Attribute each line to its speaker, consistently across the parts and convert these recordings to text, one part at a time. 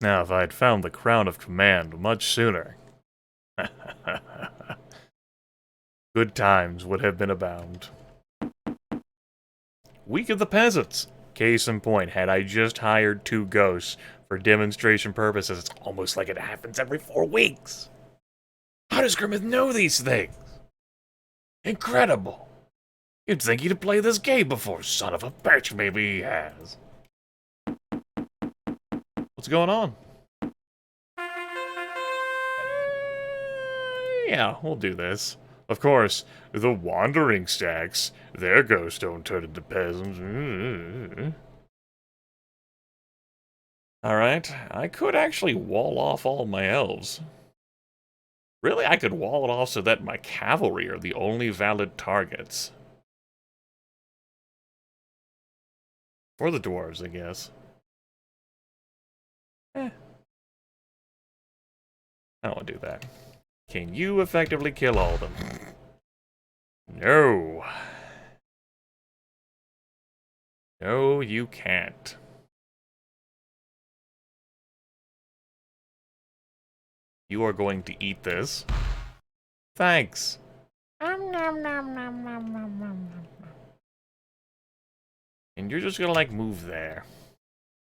Speaker 1: Now, if I had found the crown of command much sooner, good times would have been abound. Week of the Peasants. Case in point, had I just hired 2 ghosts for demonstration purposes, it's almost like it happens every 4 weeks. How does Grimith know these things? Incredible. You'd think he'd played this game before, son of a bitch. Maybe he has. What's going on? Yeah, we'll do this. Of course, the wandering stacks, their ghosts don't turn into peasants. Alright, I could actually wall off all my elves. Really, I could wall it off so that my cavalry are the only valid targets. For the dwarves, I guess. I don't want to do that. Can you effectively kill all of them? No. No, you can't. You are going to eat this. Thanks. And you're just gonna, like, move there.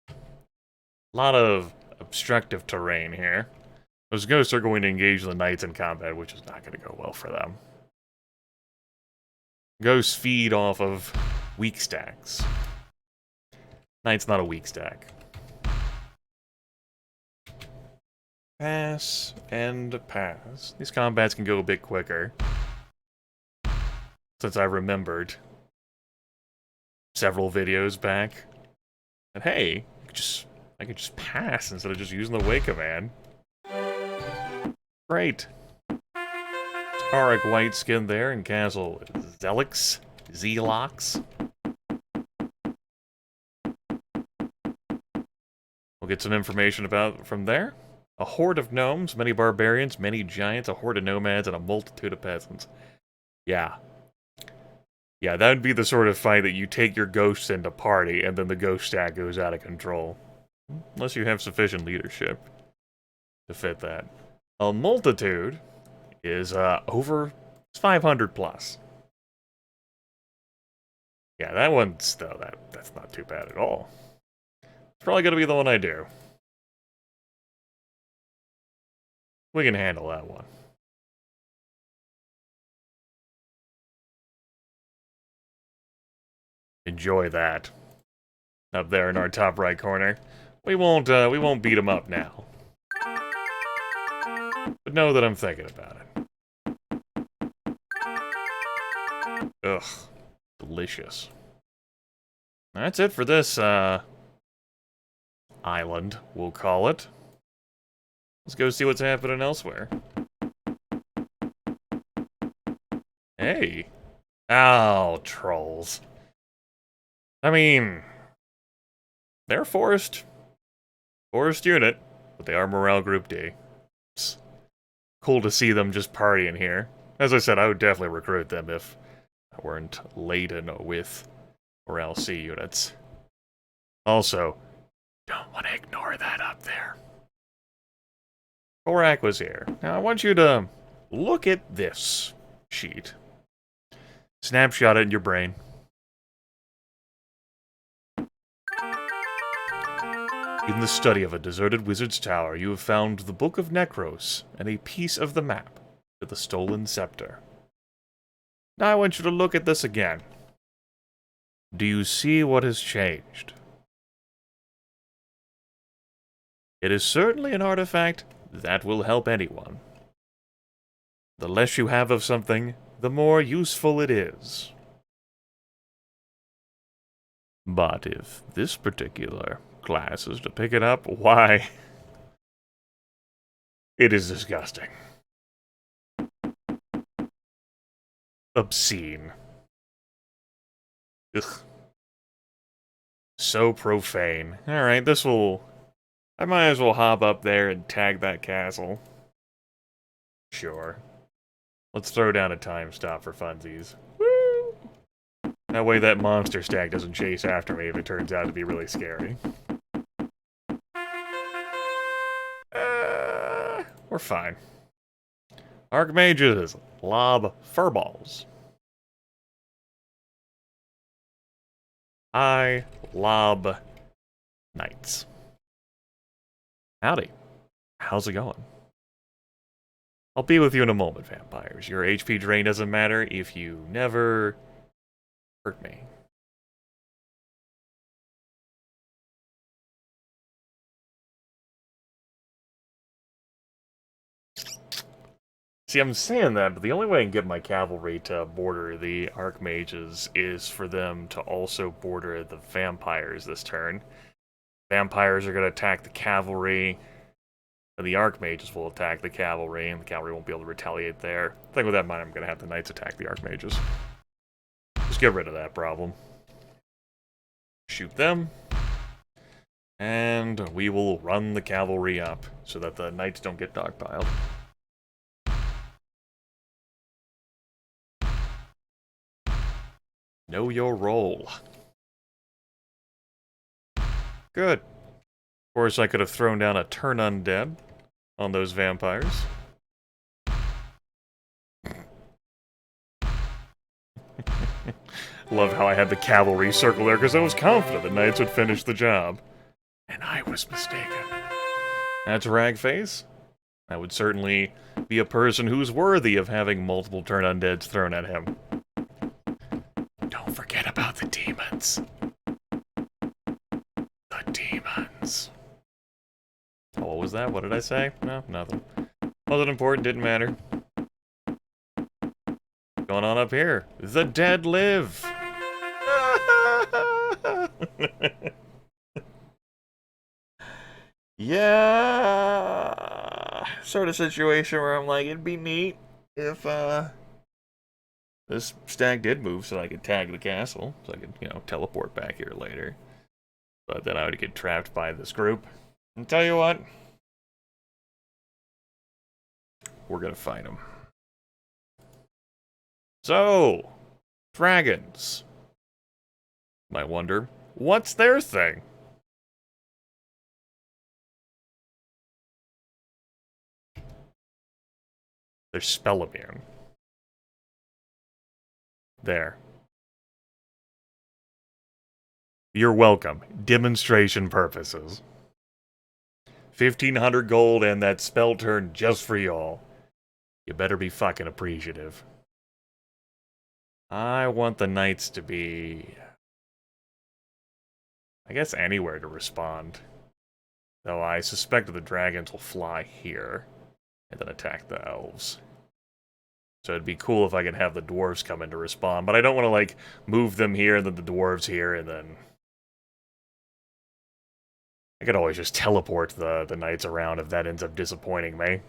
Speaker 1: A lot of obstructive terrain here. Those ghosts are going to engage the knights in combat, which is not going to go well for them. Ghosts feed off of weak stacks. Knight's not a weak stack. Pass and pass. These combats can go a bit quicker. Since I remembered several videos back. And hey, I could just pass instead of just using the wait command. Great. Auric white skin there in Castle Zelix. Zelox. We'll get some information about from there. A horde of gnomes, many barbarians, many giants, a horde of nomads, and a multitude of peasants. Yeah. Yeah, that would be the sort of fight that you take your ghosts into party, and then the ghost stack goes out of control. Unless you have sufficient leadership to fit that. A multitude is over 500 plus. Yeah, that one's though that's not too bad at all. It's probably gonna be the one I do. We can handle that one. Enjoy that. Up there in our top right corner. We won't beat him up now. But know that I'm thinking about it. Ugh. Delicious. That's it for this, island, we'll call it. Let's go see what's happening elsewhere. Hey. Ow, trolls. I mean, they're forced unit, but they are morale group D. It's cool to see them just partying here. As I said, I would definitely recruit them if I weren't laden with morale C units. Also, don't want to ignore that up there. Korak was here. Now I want you to look at this sheet. Snapshot it in your brain. In the study of a deserted wizard's tower, you have found the Book of Necros and a piece of the map to the stolen scepter. Now I want you to look at this again. Do you see what has changed? It is certainly an artifact that will help anyone. The less you have of something, the more useful it is. But if this particular class is to pick it up, why, it is disgusting. Obscene. Ugh. So profane. Alright, I might as well hop up there and tag that castle. Sure. Let's throw down a time stop for funsies. Woo! That way that monster stack doesn't chase after me if it turns out to be really scary. we're fine. Archmages, lob furballs. I lob knights. Howdy. How's it going? I'll be with you in a moment, vampires. Your HP drain doesn't matter if you never hurt me. See, I'm saying that, but the only way I can get my cavalry to border the archmages is for them to also border the vampires this turn. Vampires are going to attack the cavalry, and the archmages will attack the cavalry, and the cavalry won't be able to retaliate there. I think with that in mind, I'm going to have the knights attack the archmages. Just get rid of that problem. Shoot them. And we will run the cavalry up so that the knights don't get dogpiled. Know your role. Good. Of course, I could have thrown down a turn undead on those vampires. Love how I had the cavalry circle there because I was confident the knights would finish the job. And I was mistaken. That's Ragface. That would certainly be a person who's worthy of having multiple turn undeads thrown at him. Don't forget about the demons. The demons. Oh, what was that? What did I say? No, nothing. Wasn't important, didn't matter. What's going on up here? The dead live! Yeah, sort of situation where I'm like, it'd be neat if this stag did move so I could tag the castle, so I could, you know, teleport back here later. But then I would get trapped by this group. And tell you what, we're gonna fight them. So, dragons. Might wonder, what's their thing? They're spell immune. There. You're welcome. Demonstration purposes. 1,500 gold and that spell turn just for y'all. You better be fucking appreciative. I want the knights to be, I guess, anywhere to respond. Though I suspect that the dragons will fly here and then attack the elves. So it'd be cool if I could have the dwarves come in to respond, but I don't want to, like, move them here and then the dwarves here and then... I could always just teleport the knights around if that ends up disappointing me.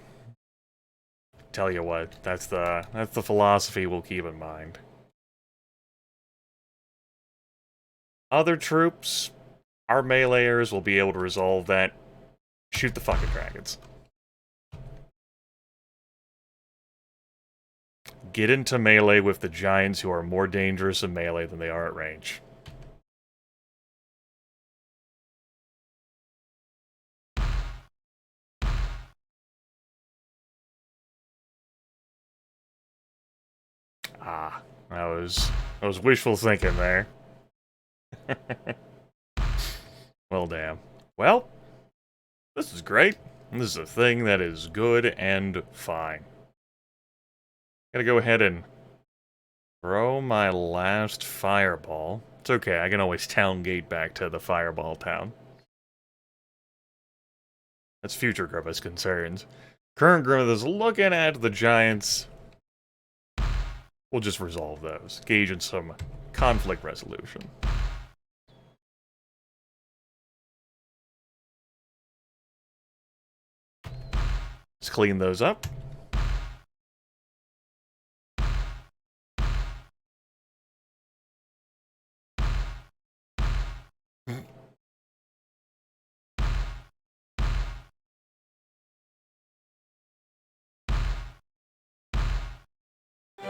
Speaker 1: Tell you what, that's the philosophy we'll keep in mind. Other troops, our meleeers will be able to resolve that. Shoot the fucking dragons. Get into melee with the giants who are more dangerous in melee than they are at range. Ah, that was wishful thinking there. Well, damn. Well, this is great. This is a thing that is good and fine. Gotta go ahead and throw my last fireball. It's okay, I can always town gate back to the fireball town. That's future Grimith's concerns. Current Grimith is looking at the giants. We'll just resolve those. Engage in some conflict resolution. Let's clean those up.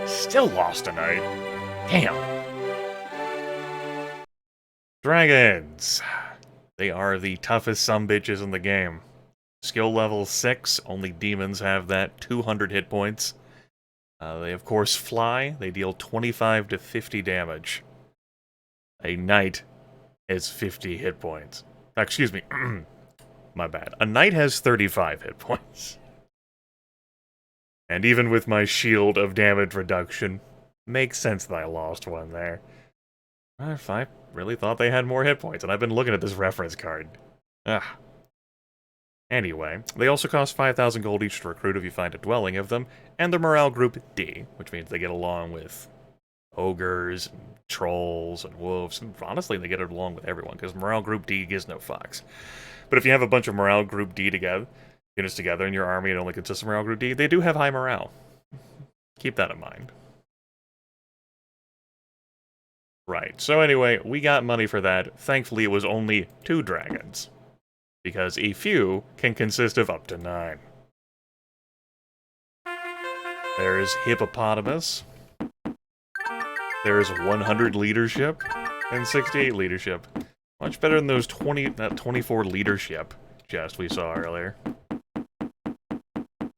Speaker 1: Still lost tonight. Damn. Dragons. They are the toughest sumbitches in the game. Skill level 6, only demons have that, 200 hit points. They, of course, fly. They deal 25 to 50 damage. A knight has 50 hit points. Excuse me. My bad. A knight has 35 hit points. And even with my shield of damage reduction, makes sense that I lost one there. I really thought they had more hit points, and I've been looking at this reference card. Ah. Anyway, they also cost 5,000 gold each to recruit if you find a dwelling of them, and they're morale group D, which means they get along with ogres, and trolls, and wolves, and honestly, they get along with everyone, because morale group D gives no fucks. But if you have a bunch of morale group D units together in your army and only consists of morale group D, they do have high morale. Keep that in mind. Right, so anyway, we got money for that. Thankfully, it was only 2 dragons, because a few can consist of up to 9. There's Hippopotamus. There's 100 leadership and 68 leadership. Much better than those 24 leadership chests we saw earlier.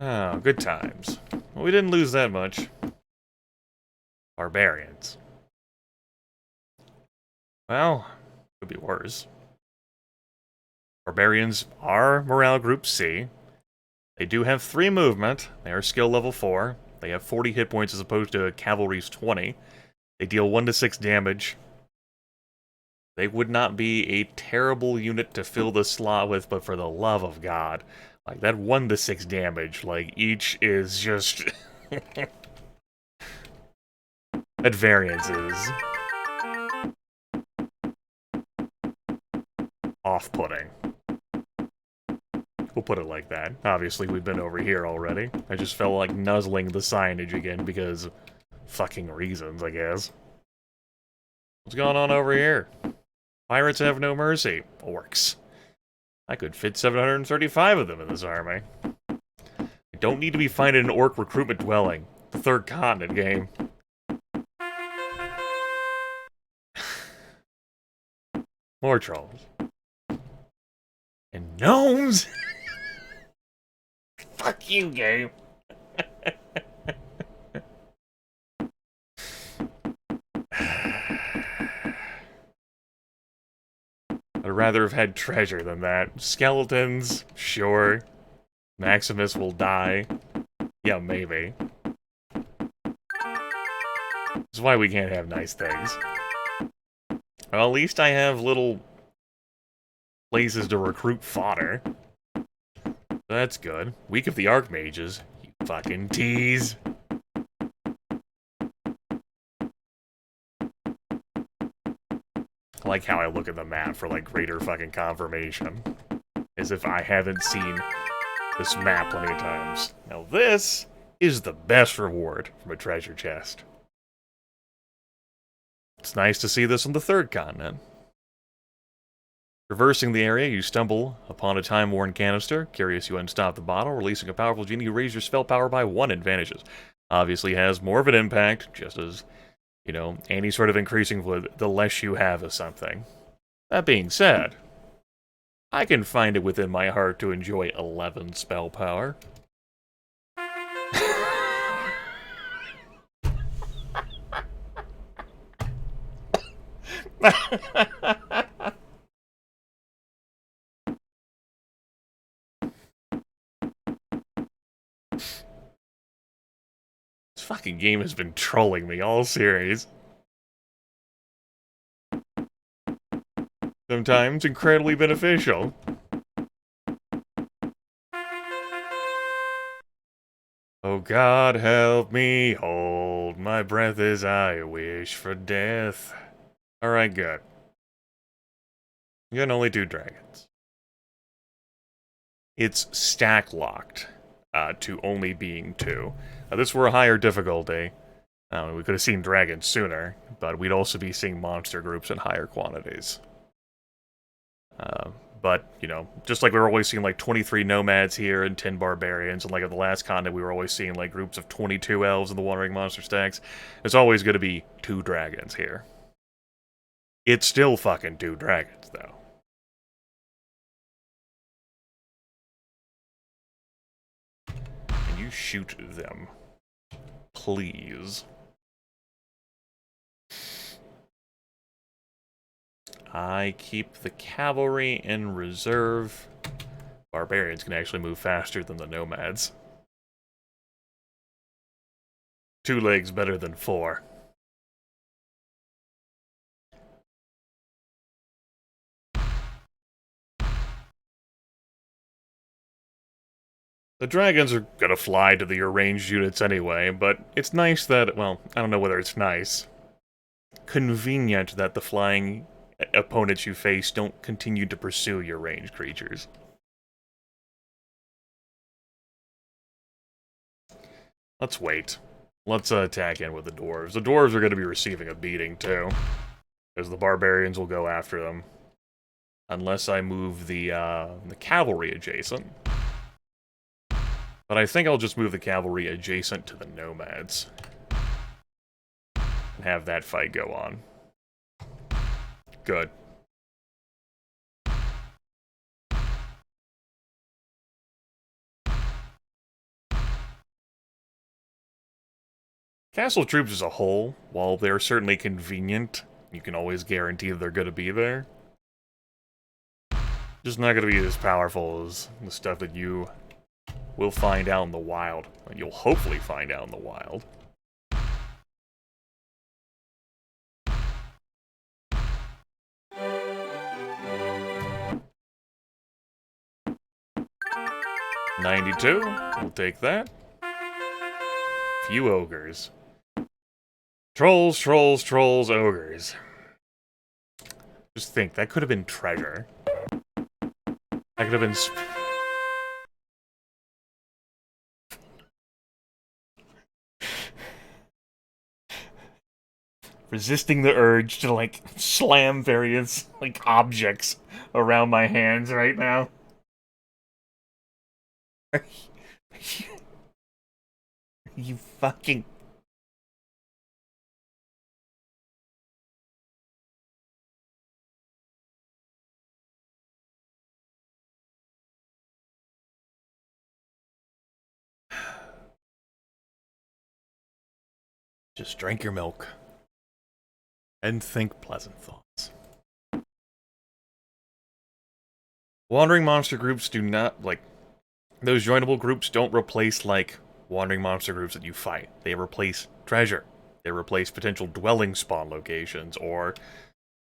Speaker 1: Oh, good times. Well, we didn't lose that much. Barbarians. Well, could be worse. Barbarians are morale group C. They do have 3 movement. They are skill level 4. They have 40 hit points as opposed to cavalry's 20. They deal 1 to 6 damage. They would not be a terrible unit to fill the slot with, but for the love of God. Like, that 1 to 6 damage, like, each is just... at variances. Off-putting. We'll put it like that. Obviously, we've been over here already. I just felt like nuzzling the signage again because... fucking reasons, I guess. What's going on over here? Pirates have no mercy. Orcs. I could fit 735 of them in this army. I don't need to be finding an orc recruitment dwelling. The third continent game. More trolls. And gnomes! Fuck you, game. I'd rather have had treasure than that. Skeletons, sure. Maximus will die. Yeah, maybe. That's why we can't have nice things. Well, at least I have little places to recruit fodder. That's good. Week of the Archmages. You fucking tease. I like how I look at the map for, like, greater fucking confirmation. As if I haven't seen this map plenty of times. Now this is the best reward from a treasure chest. It's nice to see this on the third continent. Traversing the area, you stumble upon a time-worn canister. Curious, you unstop the bottle, releasing a powerful genie who raises your spell power by 1 and vanishes. Obviously has more of an impact, just as, you know, any sort of increasing fluid, the less you have of something. That being said, I can find it within my heart to enjoy 11 spell power. This fucking game has been trolling me all series. Sometimes incredibly beneficial. Oh God, help me, hold my breath as I wish for death. Alright, good. You got only 2 dragons. It's stack locked to only being 2. This were a higher difficulty. We could have seen dragons sooner, but we'd also be seeing monster groups in higher quantities. But, you know, just like we were always seeing, like, 23 nomads here and 10 barbarians, and, like, at the last continent we were always seeing, like, groups of 22 elves in the Wandering Monster stacks, there's always going to be 2 dragons here. It's still fucking 2 dragons, though. you shoot them. Please. I keep the cavalry in reserve. Barbarians can actually move faster than the nomads. 2 legs better than 4. The dragons are gonna fly to the arranged units anyway, but it's nice that, well, I don't know whether it's nice. Convenient that the flying opponents you face don't continue to pursue your ranged creatures. Let's wait. Let's attack in with the dwarves. The dwarves are going to be receiving a beating, too. Because the barbarians will go after them. Unless I move the cavalry adjacent. But I think I'll just move the cavalry adjacent to the nomads. And have that fight go on. Good. Castle troops as a whole, while they're certainly convenient, you can always guarantee that they're going to be there. Just not going to be as powerful as the stuff that you will find out in the wild. And you'll hopefully find out in the wild. $92, we'll take that. Few ogres. Trolls, trolls, trolls, ogres. Just think, that could have been treasure. That could have been... resisting the urge to, like, slam various, like, objects around my hands right now. Are you fucking... Just drink your milk. And think pleasant thoughts. Wandering monster groups do not, like... Those joinable groups don't replace, like, wandering monster groups that you fight. They replace treasure. They replace potential dwelling spawn locations, or,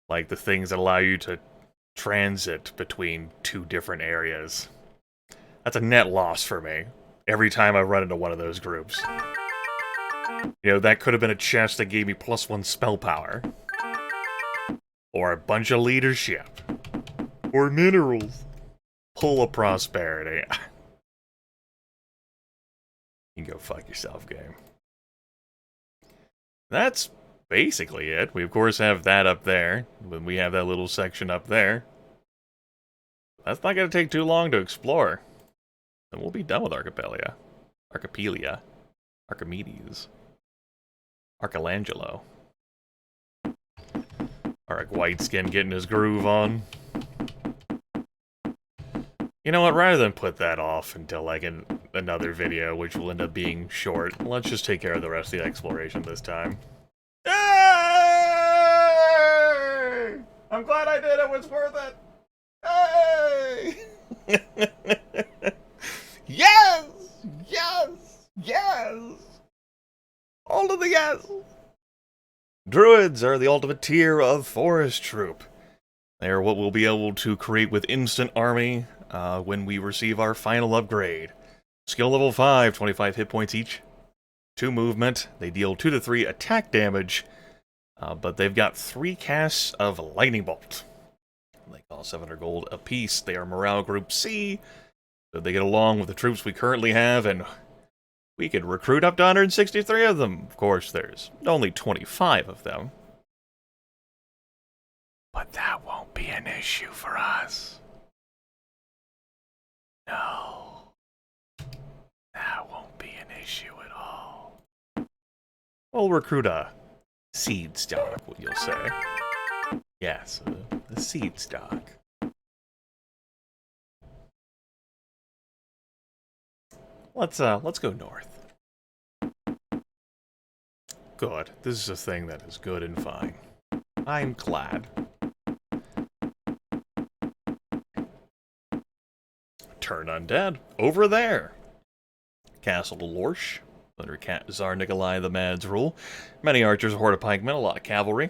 Speaker 1: like, the things that allow you to transit between 2 different areas. That's a net loss for me, every time I run into one of those groups. You know, that could have been a chest that gave me +1 spell power. Or a bunch of leadership. Or minerals. Pull of prosperity. You can go fuck yourself, game. That's basically it. We, of course, have that up there. When we have that little section up there. That's not going to take too long to explore. And we'll be done with Archipelia. Archipelia. Archimedes. Archangelo. Alright, Whiteskin getting his groove on. You know what, rather than put that off until, like, another video, which will end up being short, let's just take care of the rest of the exploration this time. Hey! I'm glad I did it, was worth it! Hey! Yes! Yes! Yes! All of the yes! Druids are the ultimate tier of forest troop. They are what we'll be able to create with instant army when we receive our final upgrade. Skill level 5, 25 hit points each. 2 movement. They deal 2 to 3 attack damage, but they've got 3 casts of lightning bolt. They cost 700 gold apiece. They are morale group C, so they get along with the troops we currently have, and we could recruit up to 163 of them. Of course, there's only 25 of them. But that won't be an issue for us. No. That won't be an issue at all. We'll recruit a seed stock, what you'll say. Yes, a seed stock. let's go north. Good. This is a thing that is good and fine. I'm glad. Turn undead. Over there. Castle Lorsch. Under Tsar Nikolai the Mad's rule. Many archers, a horde of pikemen, a lot of cavalry.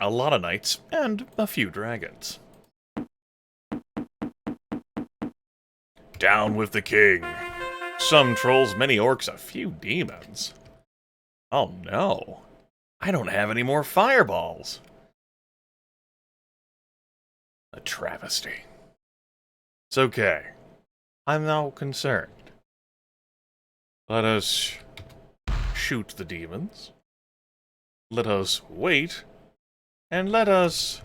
Speaker 1: A lot of knights, and a few dragons. Down with the king. Some trolls, many orcs, a few demons. Oh no. I don't have any more fireballs. A travesty. It's okay. I'm now concerned. Let us shoot the demons. Let us wait. And let us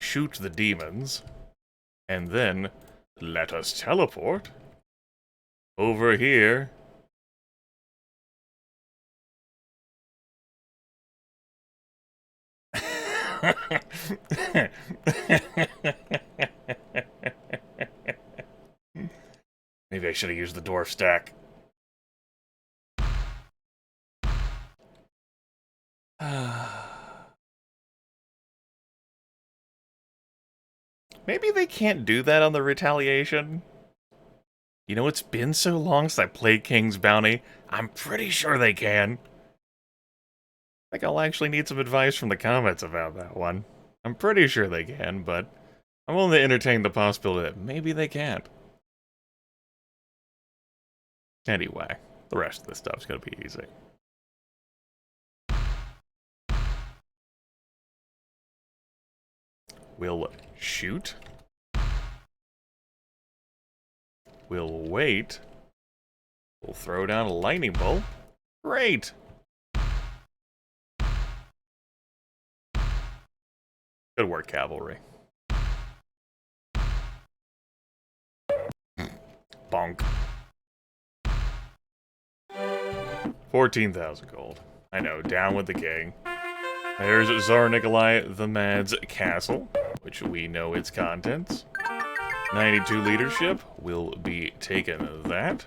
Speaker 1: shoot the demons. And then let us teleport over here. Maybe I should have used the dwarf stack. Maybe they can't do that on the retaliation. You know, it's been so long since I played King's Bounty. I'm pretty sure they can. I think I'll actually need some advice from the comments about that one. I'm pretty sure they can, but I'm willing to entertain the possibility that maybe they can't. Anyway, the rest of this stuff's gonna be easy. We'll shoot. We'll wait. We'll throw down a lightning bolt. Great! Good work, cavalry. Bonk. 14,000 gold. I know, down with the king. There's Tsar Nikolai the Mad's castle, which we know its contents. 92 leadership, will be taking that.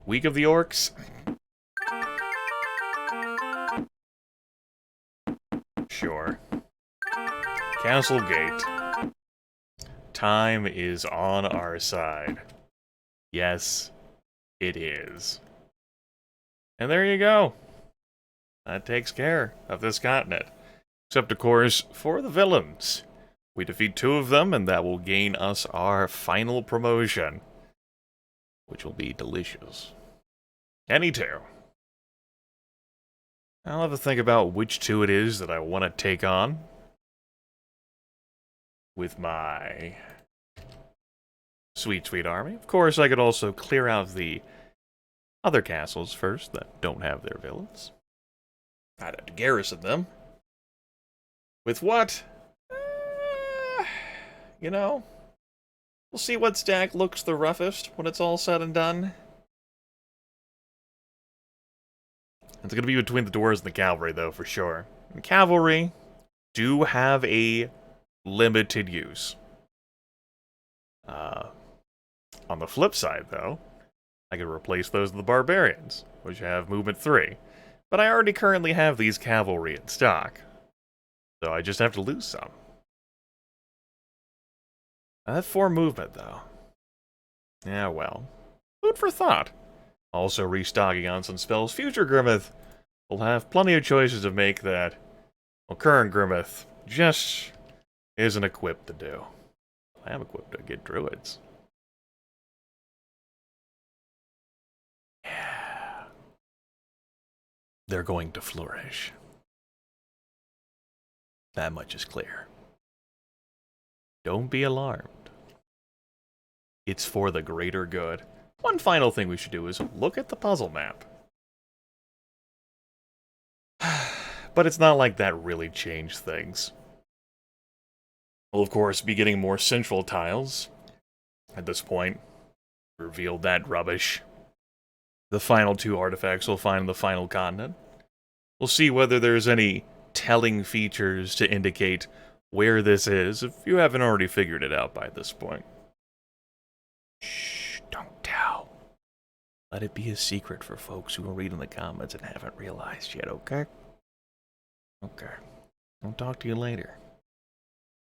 Speaker 1: Week of the Orcs. Sure. Castle Gate. Time is on our side. Yes, it is. And there you go. That takes care of this continent. Except, of course, for the villains. We defeat 2 of them, and that will gain us our final promotion. Which will be delicious. Any 2. I'll have to think about which 2 it is that I want to take on. With my sweet, sweet army. Of course, I could also clear out the other castles first that don't have their villains. I'd have to garrison them. With what? You know, we'll see what stack looks the roughest when it's all said and done. It's going to be between the dwarves and the cavalry, though, for sure. And cavalry do have a limited use. On the flip side, though, I could replace those with the barbarians, which have movement 3. But I already currently have these cavalry in stock, so I just have to lose some. I have 4 movement, though. Yeah, well. Food for thought. Also restocking on some spells. Future Grimith will have plenty of choices to make that, well, current Grimith just isn't equipped to do. I am equipped to get druids. Yeah. They're going to flourish. That much is clear. Don't be alarmed. It's for the greater good. One final thing we should do is look at the puzzle map. But it's not like that really changed things. We'll, of course, be getting more central tiles. At this point, revealed that rubbish. The final 2 artifacts we'll find in the final continent. We'll see whether there's any telling features to indicate where this is, if you haven't already figured it out by this point. Shh, don't tell. Let it be a secret for folks who are reading the comments and haven't realized yet, okay? Okay. I'll talk to you later.